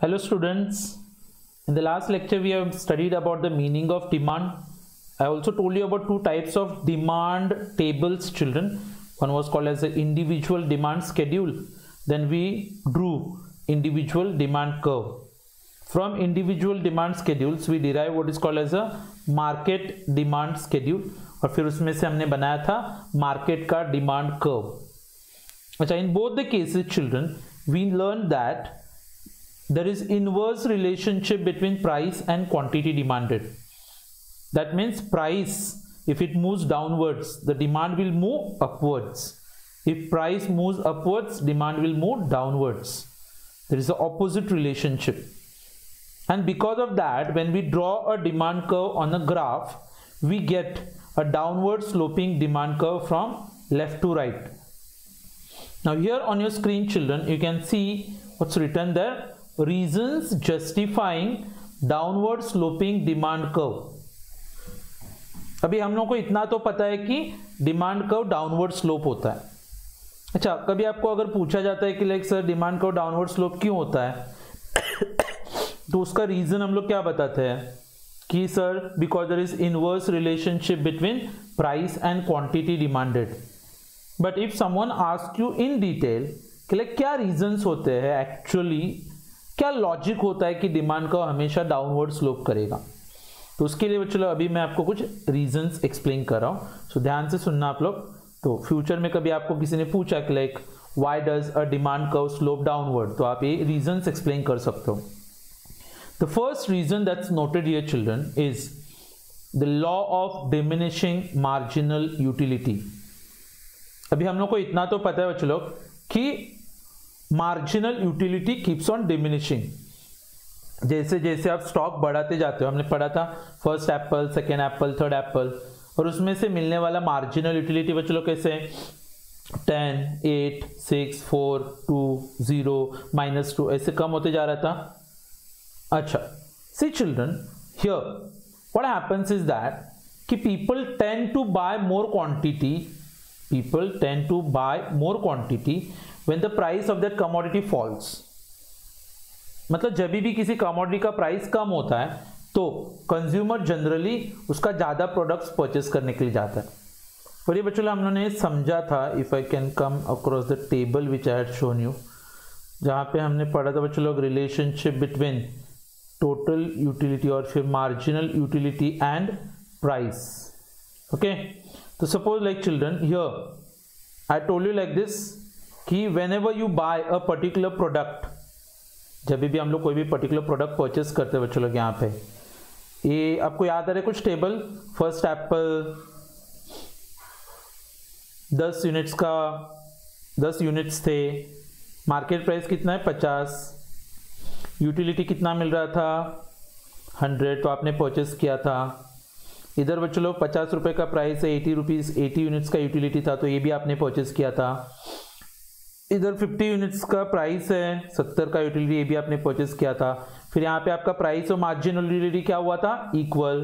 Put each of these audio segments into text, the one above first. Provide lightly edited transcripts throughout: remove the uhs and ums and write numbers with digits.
Hello students, in the last lecture we have studied about the meaning of demand. I also told you about two types of demand tables, children. One was called as the individual demand schedule. Then we drew individual demand curve. From individual demand schedules we derive what is called as a market demand schedule और फिर उसमें से हमने बनाया था market का demand curve. अच्छा, in both the cases children we learned that there is inverse relationship between price and quantity demanded. That means price, if it moves downwards, the demand will move upwards. If price moves upwards, demand will move downwards. There is an opposite relationship. And because of that, when we draw a demand curve on a graph, we get a downward sloping demand curve from left to right. Now here on your screen children, you can see what's written there. Reasons justifying downward sloping demand curve. अभी हम लोग को इतना तो पता है कि demand curve downward slope होता है. अच्छा, कभी आपको अगर पूछा जाता है कि like sir demand curve downward slope क्यों होता है तो उसका रीजन हम लोग क्या बताते हैं कि sir because there is inverse relationship between price and quantity demanded. But if someone ask you in detail कि लाइक क्या रीजंस होते हैं, एक्चुअली क्या लॉजिक होता है कि डिमांड का हमेशा डाउनवर्ड स्लोप करेगा, तो उसके लिए चलो अभी मैं आपको कुछ रीजंस एक्सप्लेन कर रहा हूँ. सो ध्यान से सुनना आप लोग. तो फ्यूचर में कभी आपको किसी ने पूछा कि like why does a demand curve slope downward, तो आप ये रीजंस एक्सप्लेन कर सकते हो. The first reason that's noted here children is the law of diminishing marginal utility. अभी हम लोग को इतना तो पता है बच्चों लोग कि marginal utility keeps on diminishing. जैसे जैसे आप स्टॉक बढ़ाते जाते हो, हमने पढ़ा था first Apple, second Apple, third Apple, और उसमें से मिलने वाला मार्जिनल यूटिलिटी बच्चों लोग कैसे 10, 8, 6, 4, 2, 0, -2 ऐसे कम होते जा रहा था. अच्छा, see children here what happens is that कि people tend to buy more quantity when the price of that commodity falls. मतलब जब भी किसी कमोडिटी का प्राइस कम होता है तो कंज्यूमर जनरली उसका ज्यादा प्रोडक्ट्स परचेस करने के लिए जाता है. और ये बच्चों हम लोगों ने समझा था, if I can come across the table which I had shown you, जहाँ पे हमने पढ़ा था बच्चों लोग रिलेशनशिप बिटवीन टोटल यूटिलिटी और फिर marginal utility and price. Okay, तो suppose like children here I told you like this कि whenever you buy a particular product, जब भी हम लोग कोई भी पर्टिकुलर प्रोडक्ट परचेस करते हैं बच्चों लोग, यहाँ पे ये आपको याद आ रहा है कुछ टेबल. फर्स्ट एप्पल 10 यूनिट्स का 10 यूनिट्स थे, मार्केट प्राइस कितना है 50, यूटिलिटी कितना मिल रहा था 100, तो आपने परचेस किया था. इधर बच्चों लोग 50 रुपये का प्राइस है, 80 रुपीज़, 80 यूनिट्स का यूटिलिटी था, तो ये भी आपने परचेस किया था. इधर 50 यूनिट्स का प्राइस है, 70 का यूटिलिटी, ये भी आपने परचेस किया था. फिर यहाँ पे आपका प्राइस और मार्जिनल यूटिलिटी क्या हुआ था, इक्वल.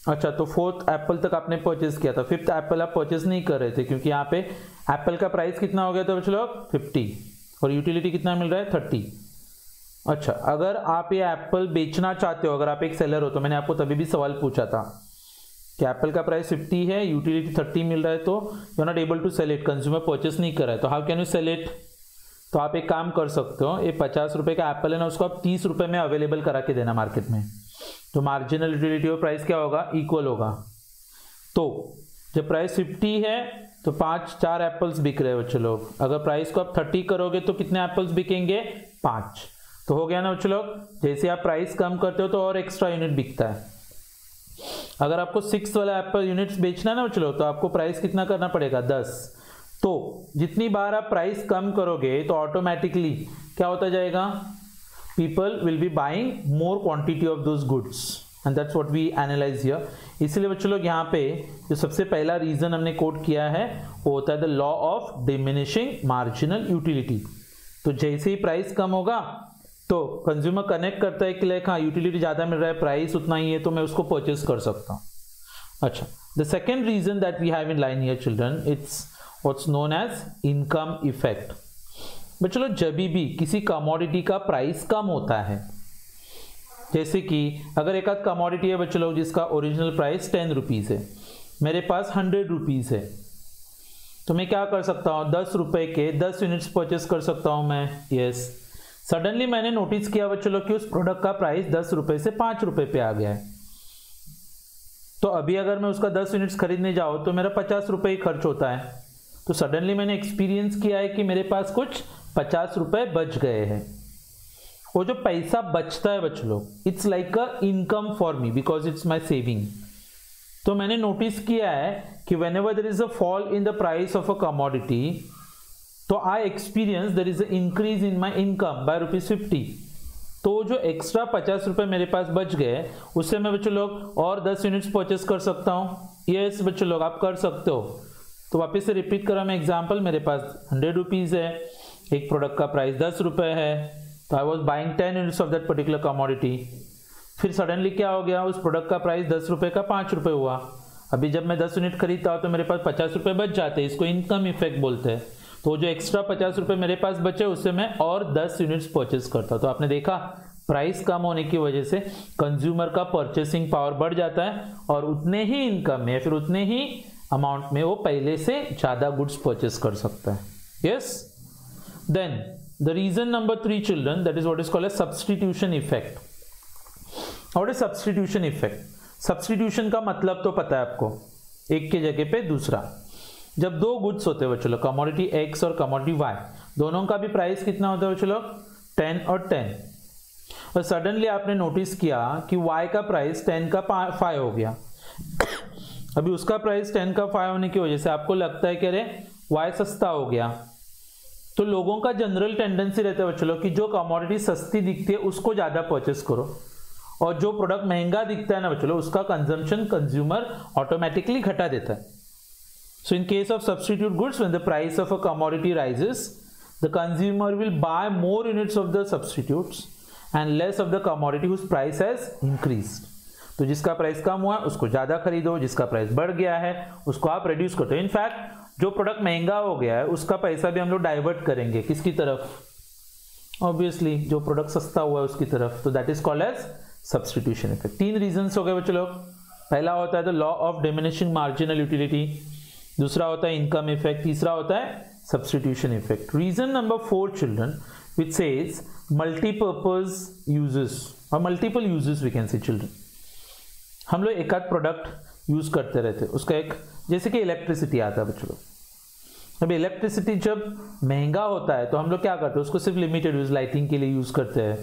अच्छा, तो फोर्थ एप्पल तक आपने परचेस किया था. फिफ्थ एप्पल आप परचेस नहीं कर रहे थे क्योंकि यहाँ पे एप्पल का प्राइस कितना हो गया था बच्चों लोग 50 और यूटिलिटी कितना मिल रहा है 30. अच्छा, अगर आप ये एप्पल बेचना चाहते हो, अगर आप एक सेलर हो, तो मैंने आपको तभी भी सवाल पूछा था कि एप्पल का प्राइस 50 है, यूटिलिटी 30 मिल रहा है, तो you are not able to sell it, consumer purchase नहीं कर रहा है, तो how can you sell it. तो आप एक काम कर सकते हो, ये 50 रुपये का एप्पल है ना, उसको आप 30 रुपये में अवेलेबल करा के देना मार्केट में, तो मार्जिनल यूटिलिटी और प्राइस क्या होगा, इक्वल होगा. तो जब प्राइस 50 है तो 4 एप्पल्स बिक रहे हैं बच्चों लोग. अगर प्राइस को आप 30 करोगे तो कितने एप्पल्स बिकेंगे 5. तो हो गया ना बच्चों लोग. जैसे आप प्राइस कम करते हो तो और एक्स्ट्रा यूनिट बिकता है. अगर आपको 6 वाला एप्पल यूनिट्स बेचना है ना चलो, तो आपको प्राइस कितना करना पड़ेगा 10. तो जितनी बार आप प्राइस कम करोगे तो ऑटोमेटिकली क्या होता जाएगा, people will be buying more quantity of those goods, and that's what we analyze here. इसलिए बच्चों लोग यहाँ पे जो सबसे पहला रीजन हमने कोट किया है वो होता है the law of diminishing marginal utility. तो जैसे ही प्राइस कम होगा तो कंज्यूमर कनेक्ट करता है कि लाइक हाँ यूटिलिटी ज़्यादा मिल रहा है, प्राइस उतना ही है, तो मैं उसको परचेस कर सकता हूँ. अच्छा, the second reason that we have in line here children, it's what's known as income effect. But चलो जब भी किसी कमोडिटी का प्राइस कम होता है, जैसे कि अगर एक आध कमोडिटी है बच्चों जिसका ओरिजिनल प्राइस 10 रुपीज़ है, मेरे पास 100 रुपीज़ है, तो मैं क्या कर सकता हूँ 10 रुपए के 10 यूनिट्स परचेस कर सकता हूँ मैं। यस, सडनली मैंने नोटिस किया बच्चों कि उस प्रोडक्ट का प्राइस 10 रुपए से 5 रुपए पे आ गया है, तो अभी अगर मैं उसका 10 यूनिट्स खरीदने जाऊँ तो मेरा 50 रुपए ही खर्च होता है। तो सडनली मैंने एक्सपीरियंस किया है कि मेरे पास कुछ 50 रुपए बच गए हैं। वो जो पैसा बचता है बच्चों, it's like a income for me because it's my saving. तो मैंने नोटिस किया है कि whenever there is a fall in the price of a commodity, तो I experience there is an increase in my income by ₹50। तो जो extra 50 रुपए मेरे पास बच गए उससे मैं बच्चों लोग और 10 यूनिट्स परचेस कर सकता हूँ। यस बच्चों लोग, आप कर सकते हो। तो वापस से रिपीट करा मैं एग्जाम्पल, मेरे पास 100 रुपीज़ है, एक प्रोडक्ट का प्राइस 10 रुपए है, तो I was buying 10 units of that particular commodity. फिर सडनली क्या हो गया, उस प्रोडक्ट का प्राइस 10 रुपए का 5 रुपए हुआ। अभी जब मैं 10 यूनिट खरीदता हूँ तो मेरे पास 50 रुपए बच जाते हैं, इसको इनकम इफेक्ट बोलते हैं। तो जो एक्स्ट्रा 50 रुपए मेरे पास बचे उससे मैं और 10 यूनिट्स परचेस करता हूँ। तो आपने देखा प्राइस कम होने की वजह से कंज्यूमर का परचेसिंग पावर बढ़ जाता है और उतने ही इनकम में फिर उतने ही अमाउंट में वो पहले से ज़्यादा गुड्स परचेस कर सकता है। Yes, then the reason number 3 children, that is what is called as substitution effect. और सब्स्टिट्यूशन इफेक्ट, सब्स्टिट्यूशन का मतलब तो पता है आपको, एक के जगह पे दूसरा। जब दो गुड्स होते हैं बच्चों, कमोडिटी एक्स और कमोडिटी वाई, दोनों का भी प्राइस कितना होता है बच्चों, 10 और 10, और सडनली आपने नोटिस किया कि वाई का प्राइस 10 का 5 हो गया। अभी उसका प्राइस 10 का 5 होने की वजह से आपको लगता है कि अरे वाई सस्ता हो गया। तो लोगों का जनरल टेंडेंसी रहता है बच्चों कि जो कमोडिटी सस्ती दिखती है उसको ज़्यादा परचेस करो, और जो प्रोडक्ट महंगा दिखता है ना बच्चों उसका कंजम्पशन कंज्यूमर ऑटोमेटिकली घटा देता है। So in case of substitute goods, when the price of a commodity rises, the consumer will buy more units of the substitutes and less of the commodity whose price has increased. तो जिसका price कम हुआ उसको ज्यादा खरीदो, जिसका price बढ़ गया है उसको आप रिड्यूस करते हो। इनफैक्ट जो प्रोडक्ट महंगा हो गया है उसका पैसा भी हम लोग डाइवर्ट करेंगे किसकी तरफ, ऑब्वियसली जो प्रोडक्ट सस्ता हुआ है उसकी तरफ। तो that is called as substitution effect. 3 reasons हो गए बच्चों लोग। पहला होता है the law of diminishing marginal utility, दूसरा होता है इनकम इफेक्ट, तीसरा होता है substitution effect. Reason number 4 children, which says multipurpose uses और multiple uses we can say children. हम लोग एक आध प्रोडक्ट यूज करते रहते हैं, उसका एक जैसे कि इलेक्ट्रिसिटी आता है बच्चों। अब इलेक्ट्रिसिटी जब महंगा होता है तो हम लोग क्या करते हैं, उसको सिर्फ लिमिटेड यूज, लाइटिंग के लिए यूज करते हैं,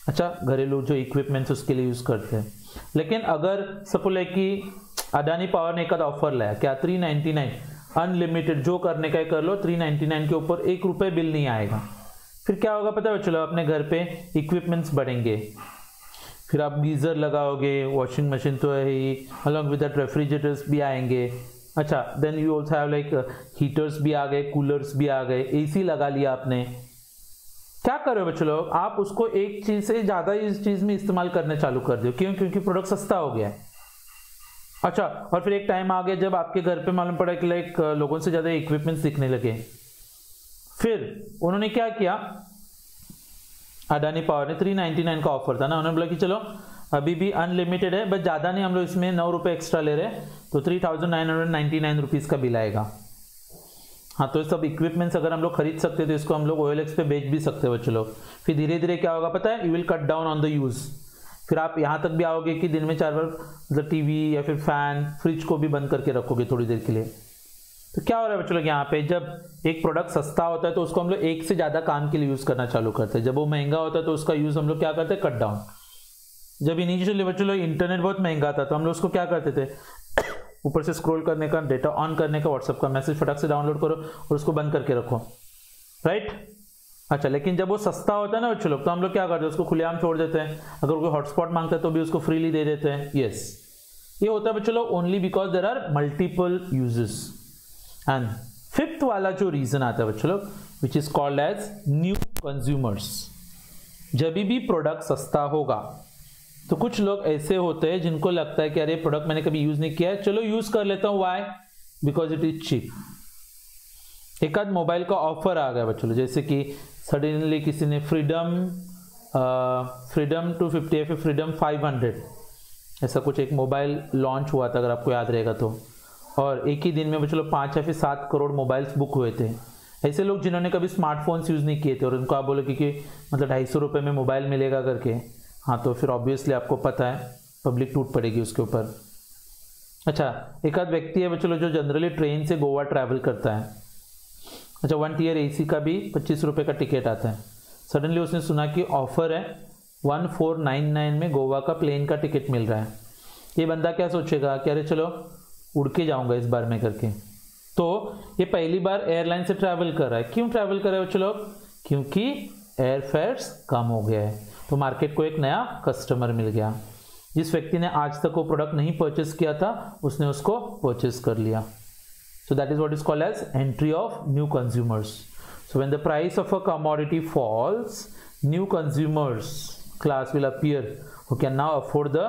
अच्छा घरेलू जो इक्विपमेंट्स उसके लिए यूज करते हैं। लेकिन अगर सपोज लाइक कि अडानी पावर ने एक ऑफर लाया, क्या 399 अनलिमिटेड, जो करने का कर लो, 399 के ऊपर 1 रुपये बिल नहीं आएगा। फिर क्या होगा पता है चलो, अपने घर पे इक्विपमेंट्स बढ़ेंगे, फिर आप गीजर लगाओगे, वॉशिंग मशीन तो है ही, अलॉन्ग विद दैट रेफ्रिजरेटर्स भी आएंगे। अच्छा, then you also have like heaters भी आ गए, कूलर्स भी आ गए, एसी लगा लिया आपने। क्या करो बच्चों लोग, आप उसको एक चीज से ज्यादा इस चीज में इस्तेमाल करने चालू कर दो। क्यों? क्योंकि प्रोडक्ट सस्ता हो गया है। अच्छा, और फिर एक टाइम आ गया जब आपके घर पे मालूम पड़ा कि लाइक लोगों से ज्यादा इक्विपमेंट्स दिखने लगे। फिर उन्होंने क्या किया, अडानी पावर ने 399 का ऑफर था ना, उन्होंने बोला कि चलो अभी भी अनलिमिटेड है, बट ज्यादा नहीं, हम लोग इसमें 9 रुपए एक्स्ट्रा ले रहे हैं, तो 3999 रुपीज का बिल आएगा। हाँ, तो सब इक्विपमेंट्स अगर हम लोग खरीद सकते तो इसको हम लोग OLX पे बेच भी सकते हैं बच्चों लोग। फिर धीरे धीरे क्या होगा पता है, you will cut down on the use. फिर आप यहाँ तक भी आओगे कि दिन में 4 बार मतलब टीवी या फिर फैन, फ्रिज को भी बंद करके रखोगे थोड़ी देर के लिए। तो क्या हो रहा है बच्चों लोग, यहाँ पे जब एक प्रोडक्ट सस्ता होता है तो उसको हम लोग एक से ज्यादा काम के लिए यूज करना चालू करते हैं। जब वो महंगा होता है तो उसका यूज हम लोग क्या करते हैं, कट डाउन। जब इनिशियली बच्चों लोग इंटरनेट बहुत महंगा था तो हम लोग उसको क्या करते थे, ऊपर से स्क्रॉल करने का, डेटा ऑन करने का, व्हाट्सएप का मैसेज फटाक से डाउनलोड करो और उसको बंद करके रखो, राइट। अच्छा, लेकिन जब वो सस्ता होता है ना बच्चों लोग, तो हम लोग क्या करते हैं, उसको खुलेआम छोड़ देते हैं। अगर कोई हॉटस्पॉट मांगता है तो भी उसको फ्रीली दे देते हैं। यस, ये होता है बच्चों लोग only because there are multiple uses. And fifth वाला जो रीजन आता है बच्चों लोग, which is called as new consumers. जब भी प्रोडक्ट सस्ता होगा तो कुछ लोग ऐसे होते हैं जिनको लगता है कि अरे प्रोडक्ट मैंने कभी यूज नहीं किया है, चलो यूज कर लेता हूं। Why? Because it is cheap. एक आध मोबाइल का ऑफर आ गया बच्चों, जैसे कि सडनली किसी ने फ्रीडम 250 या फिर फ्रीडम 500 ऐसा कुछ एक मोबाइल लॉन्च हुआ था अगर आपको याद रहेगा तो, और एक ही दिन में बच्चों 5 या फिर 7 करोड़ मोबाइल्स बुक हुए थे। ऐसे लोग जिन्होंने कभी स्मार्टफोन्स यूज़ नहीं किए थे और उनको आप बोले कि मतलब 250 रुपये में मोबाइल मिलेगा करके, हाँ तो फिर ऑब्वियसली आपको पता है पब्लिक टूट पड़ेगी उसके ऊपर। अच्छा, एक आध व्यक्ति है बच्चों जो जनरली ट्रेन से गोवा ट्रैवल करता है। अच्छा, 1 टियर AC का भी 25 रुपये का टिकट आता है। सडनली उसने सुना कि ऑफर है 1499 में गोवा का प्लेन का टिकट मिल रहा है। ये बंदा क्या सोचेगा कि अरे चलो उड़ के जाऊंगा इस बार में करके। तो ये पहली बार एयरलाइन से ट्रैवल कर रहा है। क्यों ट्रैवल कर रहे हो चलो? क्योंकि एयर फेयर्स कम हो गया है, तो मार्केट को एक नया कस्टमर मिल गया। जिस व्यक्ति ने आज तक वो प्रोडक्ट नहीं परचेस किया था उसने उसको परचेस कर लिया। So that is what is called as entry of new consumers. So when the price of a commodity falls, new consumers class will appear who can now afford the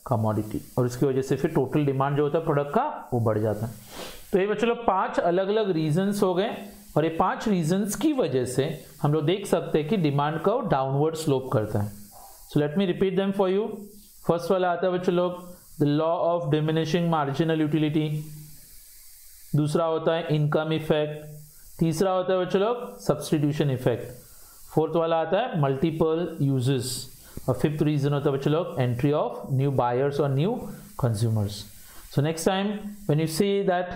commodity, और इसकी वजह से फिर total demand जो होता है product का वो बढ़ जाता है। तो ये बच्चों 5 अलग अलग रीजंस हो गए, और ये 5 रीजंस की वजह से हम लोग देख सकते हैं कि डिमांड का डाउनवर्ड स्लोप करता है। So let me repeat them for you. First वाला आता है बच्चों लोग the law of diminishing marginal utility, दूसरा होता है इनकम इफेक्ट, तीसरा होता है बच्चों लोग सब्स्टिट्यूशन इफेक्ट, फोर्थ वाला आता है मल्टीपल यूजेस, और फिफ्थ रीजन होता है बच्चों लोग एंट्री ऑफ न्यू बायर्स और new consumers. So next time when you see that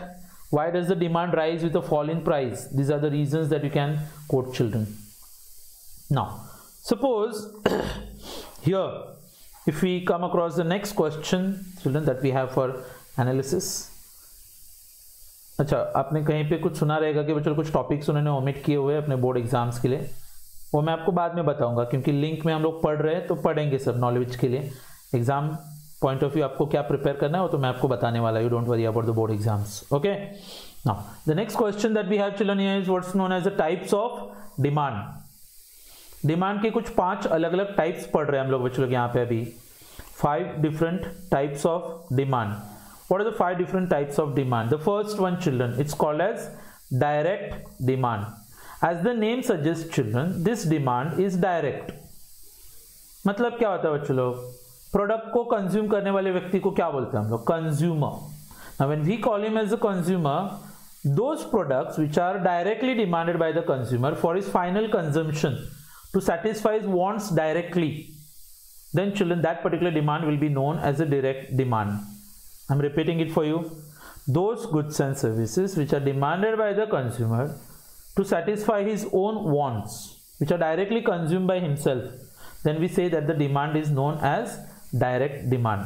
why does the demand rise with a fall in price, these are the reasons that you can quote children. Now suppose here if we come across the next question children that we have for analysis. अच्छा, आपने कहीं पे कुछ सुना रहेगा कि बच्चों कुछ टॉपिक्स उन्होंने ओमिट किए हुए अपने बोर्ड एग्जाम्स के लिए, वो मैं आपको बाद में बताऊंगा, क्योंकि लिंक में हम लोग पढ़ रहे हैं तो पढ़ेंगे सब नॉलेज के लिए। एग्जाम पॉइंट ऑफ व्यू आपको क्या प्रिपेयर करना है वो तो मैं आपको बताने वाला, you don't worry about the board exams. Okay, now the next question that we have children here is what's known as the types of demand. Demand के कुछ 5 अलग अलग टाइप्स पढ़ रहे हैं हम लोग बच्चों लोग यहाँ पे अभी। 5 different types of demand. What are the 5 different types of demand? The first one children, it's called as direct demand. As the name suggests children, this demand is direct. मतलब क्या होता है बच्चों लोग? प्रोडक्ट को कंज्यूम करने वाले व्यक्ति को क्या बोलते हैं हम लोग? Consumer. Now when we call him as a consumer, those products which are directly demanded by the consumer for his final consumption to satisfy his wants directly, then children that particular demand will be known as a direct demand. I'm repeating it for you. Those goods and services which are demanded by the consumer to satisfy his own wants, which are directly consumed by himself, then we say that the demand is known as direct demand.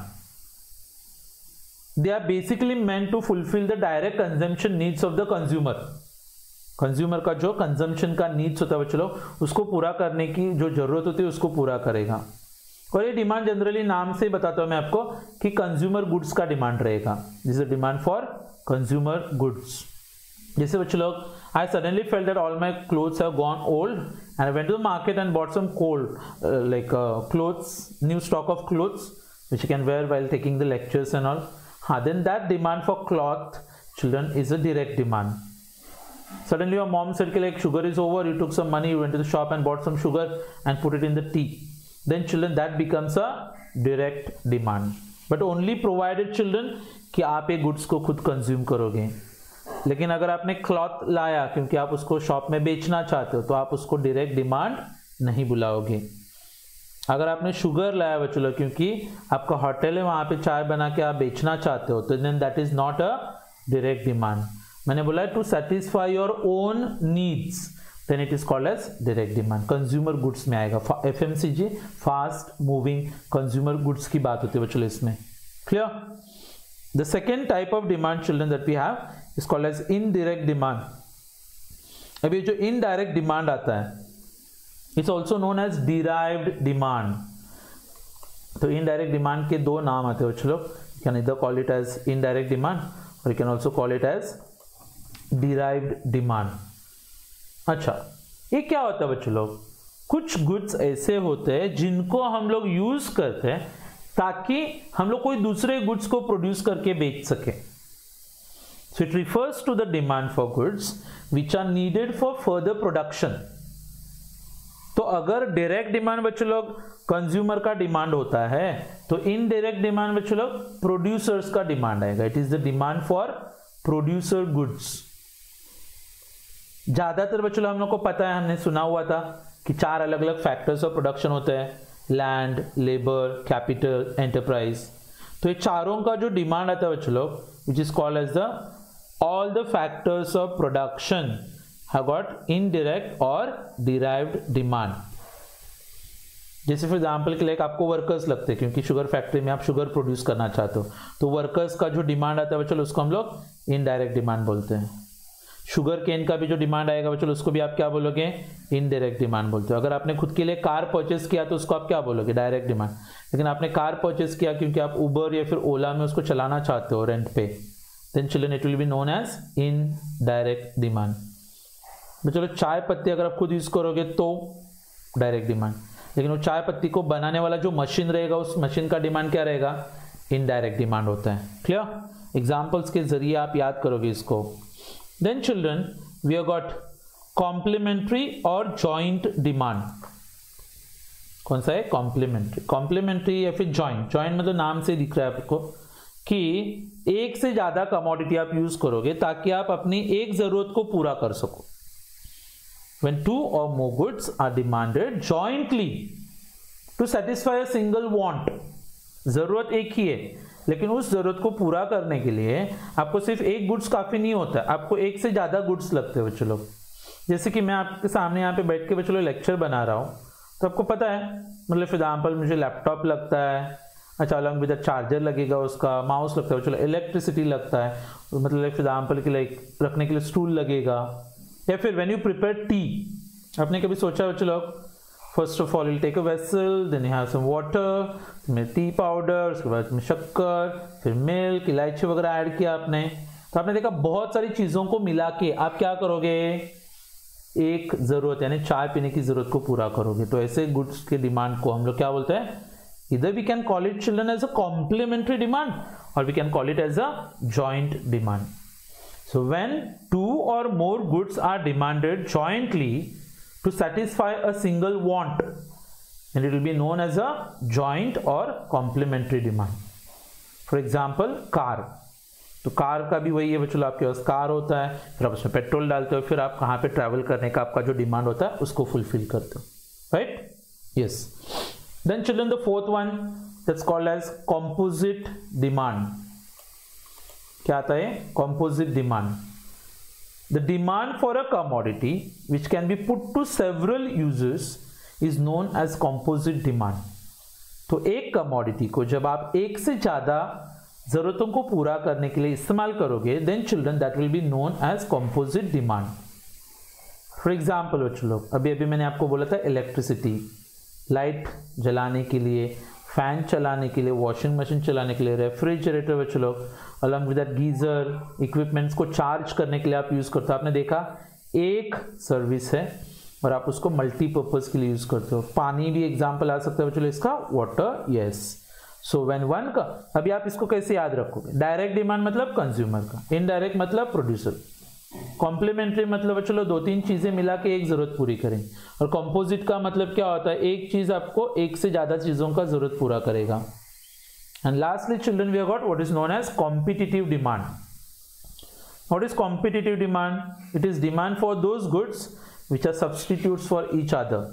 They are basically meant to fulfill the direct consumption needs of the consumer. Consumer का जो consumption का needs होता है बच्चों लोग, उसको पूरा करने की जो जरूरत होती है उसको पूरा करेगा। और ये डिमांड जनरली नाम से बताता हूं मैं आपको कि कंज्यूमर गुड्स का डिमांड रहेगा। This is demand for consumer goods. जैसे बच्चों लोग, I suddenly felt that all my clothes have gone old and I went to the market and bought some cold like clothes, new stock of clothes which you can wear while taking the lectures and all. Then that demand for cloth children is a direct demand. Suddenly your mom said like sugar is over, you took some money, you went to the shop and bought some sugar and put it in the tea. Then children that becomes a direct demand, but only provided children कि आप ये goods को खुद consume करोगे। लेकिन अगर आपने cloth लाया क्योंकि आप उसको शॉप में बेचना चाहते हो तो आप उसको डायरेक्ट डिमांड नहीं बुलाओगे। अगर आपने शुगर लाया बच्चों लोग क्योंकि आपका होटल है वहां पे चाय बना के आप बेचना चाहते हो तो then that is not a direct demand. मैंने बोला to satisfy your own needs, then it is called as direct demand. Consumer goods में आएगा, FMCG fast moving consumer goods की बात होती है बच्चों इसमें। Clear? The second type of demand children that we have is called as indirect demand. अभी जो इनडायरेक्ट डिमांड आता है it's also known as derived demand. तो इनडायरेक्ट डिमांड के 2 नाम आते हैं बच्चों लोग, यू कैन इधर call it as indirect demand और you can also call it as derived demand. अच्छा, ये क्या होता है बच्चों लोग? कुछ गुड्स ऐसे होते हैं जिनको हम लोग यूज करते हैं ताकि हम लोग कोई दूसरे गुड्स को प्रोड्यूस करके बेच सके। So it refers to the demand for goods which are needed for further production. तो अगर डायरेक्ट डिमांड बच्चों लोग कंज्यूमर का डिमांड होता है तो इनडायरेक्ट डिमांड बच्चों लोग प्रोड्यूसर्स का डिमांड आएगा। It is the demand for producer goods. ज्यादातर बच्चों लोग हम लोग को पता है, हमने सुना हुआ था कि 4 अलग अलग फैक्टर्स ऑफ प्रोडक्शन होते हैं, लैंड, लेबर, कैपिटल, एंटरप्राइज। तो ये चारों का जो डिमांड आता है बच्चों लोग, which is called as the all the factors of production have got indirect और derived demand। जैसे फॉर एग्जाम्पल के लिए आपको वर्कर्स लगते हैं, क्योंकि शुगर फैक्ट्री में आप शुगर प्रोड्यूस करना चाहते हो, तो वर्कर्स का जो डिमांड आता है बच्चों उसको हम लोग इनडायरेक्ट डिमांड बोलते हैं। शुगर केन का भी जो डिमांड आएगा बच्चों उसको भी आप क्या बोलोगे, इनडायरेक्ट डिमांड बोलते हो। अगर आपने खुद के लिए कार परचेस किया तो उसको आप क्या बोलोगे, डायरेक्ट डिमांड। लेकिन आपने कार परचेस किया क्योंकि आप उबर या फिर ओला में उसको चलाना चाहते हो रेंट पे, then children it will be known as indirect demand. चलो चाय पत्ती अगर आप खुद यूज करोगे तो डायरेक्ट डिमांड, लेकिन वो चाय पत्ती को बनाने वाला जो मशीन रहेगा उस मशीन का डिमांड क्या रहेगा, इनडायरेक्ट डिमांड होता है। क्लियर? एग्जांपल्स के जरिए आप याद करोगे इसको। Then children we have got complementary और जॉइंट डिमांड। कौन सा है, कॉम्प्लीमेंट्री। कॉम्प्लीमेंट्री या फिर जॉइंट। जॉइंट मतलब नाम से दिख रहा है आपको कि एक से ज्यादा कमोडिटी आप यूज करोगे ताकि आप अपनी एक जरूरत को पूरा कर सको। When 2 or more goods are demanded jointly to satisfy a single want, जरूरत एक ही है लेकिन उस जरूरत को पूरा करने के लिए आपको सिर्फ एक गुड्स काफी नहीं होता, आपको एक से ज्यादा गुड्स लगते हैं बच्चों लोग। जैसे कि मैं आपके सामने यहाँ पे बैठ के बच्चों लोग लेक्चर बना रहा हूँ, तो आपको पता है, मतलब फॉर एग्जाम्पल मुझे लैपटॉप लगता है, अच्छा अलग विद चार्जर लगेगा, उसका माउस लगता है, चलो इलेक्ट्रिसिटी लगता है, मतलब फॉर एग्जाम्पल के लिए रखने के लिए स्टूल लगेगा। या फिर व्हेन यू प्रिपेयर टी, आपने कभी सोचा बच्चों लोग, first of all you take a vessel, then you have some water, में टी पाउडर, उसके बाद में शक्कर, फिर मिल्क, इलायची वगैरह ऐड किया आपने, तो आपने देखा बहुत सारी चीजों को मिला के आप क्या करोगे, एक जरूरत यानी चाय पीने की जरूरत को पूरा करोगे। तो ऐसे गुड्स के डिमांड को हम लोग क्या बोलते हैं, इधर we can call it children as a complementary demand और we can call it as a joint demand. So when 2 or more goods are demanded jointly to satisfy a single want, and it will be known as a joint or complementary demand. For example, car. तो car का भी वही है बच्चों, आपके पास car होता है, फिर आप उसमें पेट्रोल डालते हो, फिर आप कहाँ पे ट्रैवल करने का आपका जो डिमांड होता है उसको फुलफिल करते हो, right? Yes. Then children the fourth one that's called as composite demand. क्या आता है, composite demand. The demand for a commodity which can be put to several users is known as composite demand. तो एक commodity को जब आप एक से ज्यादा जरूरतों को पूरा करने के लिए इस्तेमाल करोगे, then children that will be known as composite demand. For example बच्चों लोग, अभी अभी मैंने आपको बोला था इलेक्ट्रिसिटी, लाइट जलाने के लिए, फैन चलाने के लिए, वॉशिंग मशीन चलाने के लिए, रेफ्रिजरेटर बच्चों लोग, along with that geyser, equipments को चार्ज करने के लिए आप यूज करते हो। आपने देखा एक सर्विस है और आप उसको मल्टीपर्पज के लिए यूज करते हो। पानी भी एग्जांपल आ सकता है बच्चों इसका, water, yes. So when one का, अभी आप इसको कैसे याद रखोगे, डायरेक्ट डिमांड मतलब कंज्यूमर का, इनडायरेक्ट मतलब प्रोड्यूसर, कॉम्प्लीमेंट्री मतलब चलो 2-3 चीजें मिला के एक जरूरत पूरी करें, और कंपोजिट का मतलब क्या होता है, एक चीज आपको एक से ज्यादा चीजों का जरूरत पूरा करेगा। And lastly children we have got what is known as competitive demand. What is competitive demand? It is demand for those goods which are substitutes for each other.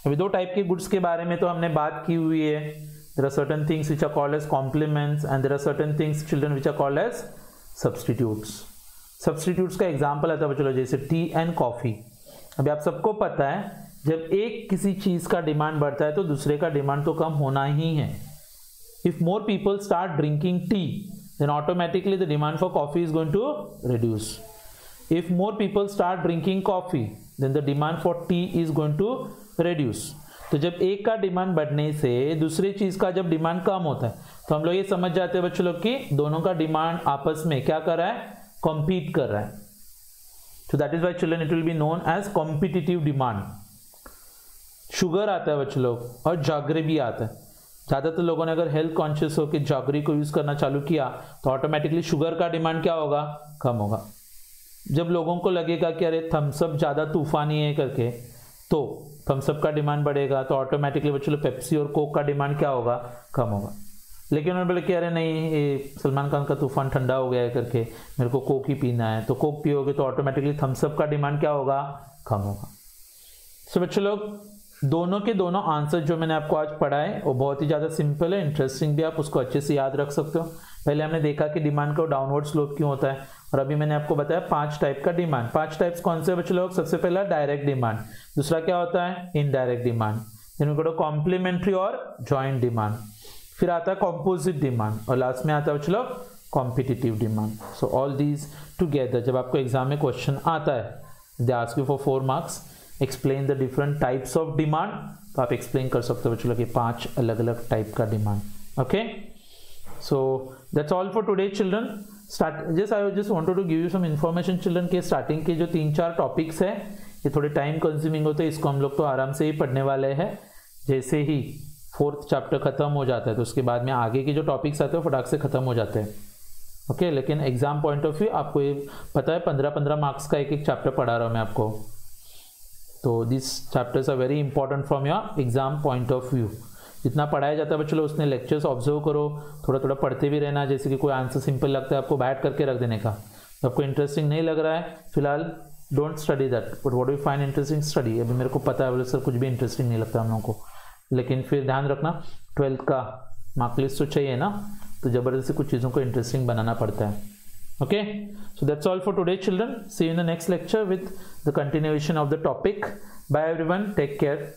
अभी 2 टाइप के गुड्स के बारे में तो हमने बात की हुई है। There are certain things which are called as complements and there are certain things children which are called as substitutes. Substitutes का एग्जाम्पल आता है बच्चों जैसे टी एंड कॉफी। अभी आप सबको पता है जब एक किसी चीज का डिमांड बढ़ता है तो दूसरे का डिमांड तो कम होना ही है। If more people start drinking tea then automatically the demand for coffee is going to reduce. If more people start drinking coffee then the demand for tea is going to reduce. तो जब एक का demand बढ़ने से दूसरी चीज का जब डिमांड कम होता है तो हम लोग ये समझ जाते हैं बच्चों लोग कि दोनों का डिमांड आपस में क्या कर रहा है, कॉम्पीट कर रहा है। So that is why children it will be known as competitive demand. Sugar आता है बच्चों लोग और जॉगरी भी आता है। ज्यादातर लोगों ने अगर हेल्थ कॉन्शियस होकर जॉगरी को यूज करना चालू किया तो ऑटोमेटिकली शुगर का डिमांड क्या होगा, कम होगा। जब लोगों को लगेगा कि अरे थम्सअप ज़्यादा तूफानी है करके, तो थम्सअप का डिमांड बढ़ेगा, तो ऑटोमेटिकली बच्चों पेप्सी और कोक का डिमांड क्या होगा, कम होगा। लेकिन उन्होंने बोले कि अरे नहीं, ये सलमान खान का तूफान ठंडा हो गया है करके मेरे को कोक ही पीना है, तो कोक पियोगे तो ऑटोमेटिकली थम्सअप का डिमांड क्या होगा, कम होगा। सो बच्चों लोग, दोनों के दोनों आंसर जो मैंने आपको आज पढ़ाए वो बहुत ही ज़्यादा सिंपल है, इंटरेस्टिंग भी, आप उसको अच्छे से याद रख सकते हो। पहले हमने देखा कि डिमांड का डाउनवर्ड स्लोप क्यों होता है, और अभी मैंने आपको बताया 5 टाइप का डिमांड। 5 टाइप्स कौन से बच्चों लोग? सबसे पहला डायरेक्ट डिमांड, दूसरा क्या होता है, इनडायरेक्ट डिमांड, जिनको कॉम्प्लीमेंट्री और जॉइंट डिमांड, फिर आता है कॉम्पोजिट डिमांड, और लास्ट में आता है बच्चों लोग competitive demand. So all these together जब आपको एग्जाम में क्वेश्चन आता है, they ask you for 4 marks, explain the different types of demand, तो आप एक्सप्लेन कर सकते हो बच्चों लोग 5 अलग अलग टाइप का डिमांड। Okay, so that's all for today children. I just wanted to give you some information children के स्टार्टिंग के जो 3-4 टॉपिक्स है ये थोड़े टाइम कंज्यूमिंग होते हैं, इसको हम लोग तो आराम से ही पढ़ने वाले हैं। जैसे ही 4th चैप्टर खत्म हो जाता है तो उसके बाद में आगे के जो टॉपिक्स आते हैं फटाक से खत्म हो जाते हैं। ओके, लेकिन एग्जाम पॉइंट ऑफ व्यू आपको ये पता है 15-15 मार्क्स का एक चैप्टर पढ़ा रहा हूँ मैं आपको, तो this chapters are very important from your exam point of view. जितना पढ़ाया जाता है बच्चों लोग उसने लेक्चर्स ऑब्जर्व करो, थोड़ा थोड़ा पढ़ते भी रहना। जैसे कि कोई आंसर सिंपल लगता है आपको बैठ करके रख देने का, तो आपको इंटरेस्टिंग नहीं लग रहा है फिलहाल, don't study that, but what you find interesting study. अभी मेरे को पता है बोले सर कुछ भी इंटरेस्टिंग नहीं लगता हम लोगों को, लेकिन फिर ध्यान रखना 12th का मार्क लिस्ट तो चाहिए ना, तो ज़बरदस्ती कुछ चीज़ों को इंटरेस्टिंग बनाना पड़ता है। Okay, so that's all for today children, see you in the next lecture with the continuation of the topic. Bye everyone, take care.